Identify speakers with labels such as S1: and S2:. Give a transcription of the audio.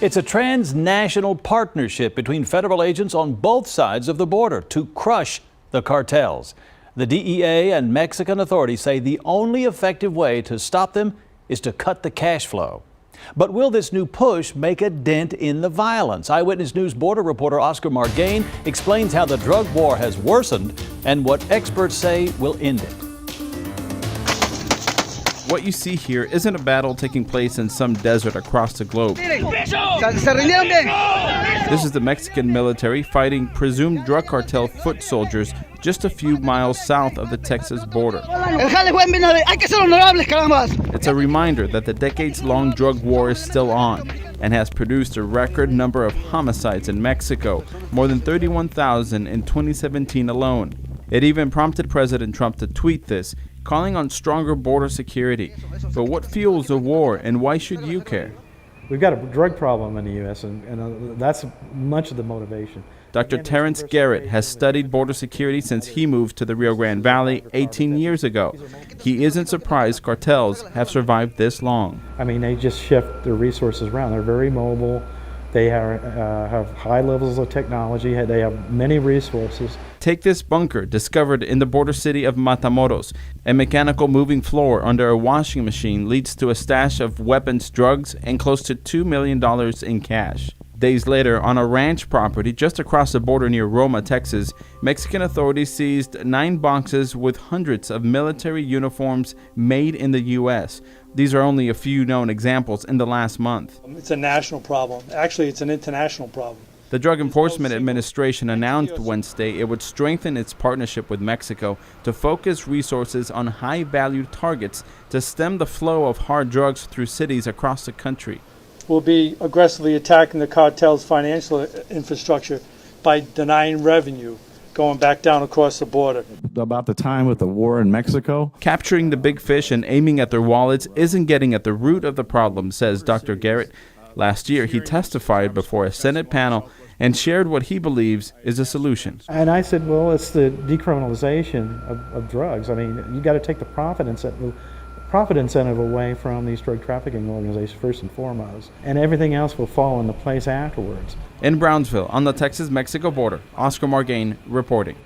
S1: It's a transnational partnership between federal agents on both sides of the border to crush the cartels. The DEA and Mexican authorities say the only effective way to stop them is to cut the cash flow. But will this new push make a dent in the violence? Eyewitness News border reporter Oscar Margain explains how the drug war has worsened and what experts say will end it.
S2: What you see here isn't a battle taking place in some desert across the globe. This is the Mexican military fighting presumed drug cartel foot soldiers just a few miles south of the Texas border. It's a reminder that the decades-long drug war is still on and has produced a record number of homicides in Mexico, more than 31,000 in 2017 alone. It even prompted President Trump to tweet this, calling on stronger border security. But what fuels the war, and why should you care?
S3: We've got a drug problem in the U.S., and that's much of the motivation.
S2: Dr. Terrence Garrett has studied border security since he moved to the Rio Grande Valley 18 years ago. He isn't surprised cartels have survived this long.
S3: I mean, they just shift their resources around. They're very mobile. They have high levels of technology. They have many resources.
S2: Take this bunker discovered in the border city of Matamoros. A mechanical moving floor under a washing machine leads to a stash of weapons, drugs, and close to $2 million in cash. Days later, on a ranch property just across the border near Roma, Texas, Mexican authorities seized 9 boxes with hundreds of military uniforms made in the U.S. These are only a few known examples in the last month.
S4: It's a national problem. Actually, it's an international problem.
S2: The Drug Enforcement Administration announced Wednesday it would strengthen its partnership with Mexico to focus resources on high-value targets to stem the flow of hard drugs through cities across the country.
S4: We'll be aggressively attacking the cartel's financial infrastructure by denying revenue going back down across the border.
S5: About the time with the war in Mexico.
S2: Capturing the big fish and aiming at their wallets isn't getting at the root of the problem, says Dr. Garrett. Last year, he testified before a Senate panel and shared what he believes is a solution.
S3: And I said, well, it's the decriminalization of drugs. I mean, you got to take the profit incentive away from these drug trafficking organizations first and foremost, and everything else will fall into place afterwards.
S2: In Brownsville, on the Texas-Mexico border, Oscar Margain reporting.